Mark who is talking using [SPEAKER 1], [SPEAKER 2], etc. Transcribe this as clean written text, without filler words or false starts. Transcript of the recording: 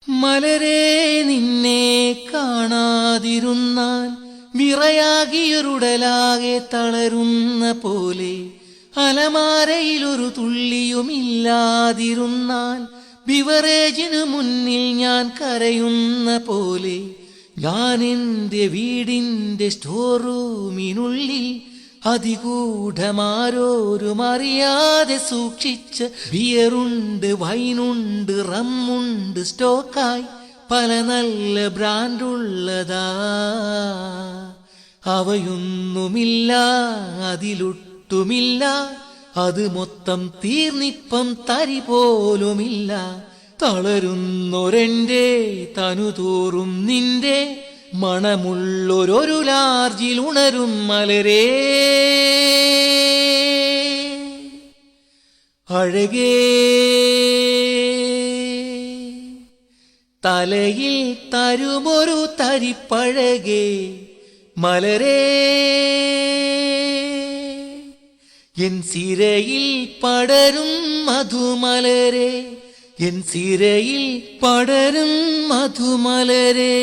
[SPEAKER 1] മലരേ നിന്നെ കാണാതിരുന്നാൽ വിറയാകിയൊരുടലാകെ തളരുന്ന പോലെ, അലമാരയിലൊരു തുള്ളിയുമില്ലാതിരുന്നാൽ ബിവറേജിനു മുന്നിൽ ഞാൻ കരയുന്ന പോലെ, ഞാൻ എൻ്റെ വീടിൻ്റെ സ്റ്റോർ റൂമിനുള്ളിൽ അതിഗൂഢമാരോരും അറിയാതെ സൂക്ഷിച്ച് ബിയറുണ്ട്, വൈനുണ്ട്, റമ്മുണ്ട്, സ്റ്റോക്കായി പല നല്ല ബ്രാൻഡുള്ളതാ. അവയൊന്നുമില്ല, അതിലൊട്ടുമില്ല, അത് മൊത്തം തീർന്നിപ്പം തരി പോലുമില്ല. തളരുന്നൊരെൻ്റെ തനുതോറും നിന്റെ മണമുള്ളൊരു ലാർജിൽ ഉണരും മലരേ. അഴകേ തലയിൽ തരുമൊരു തരിപ്പഴകേ മലരേ, എൻ സിരയിൽ പടരും മധുമലരേ, എൻ സിരയിൽ പടരും മധുമലരേ.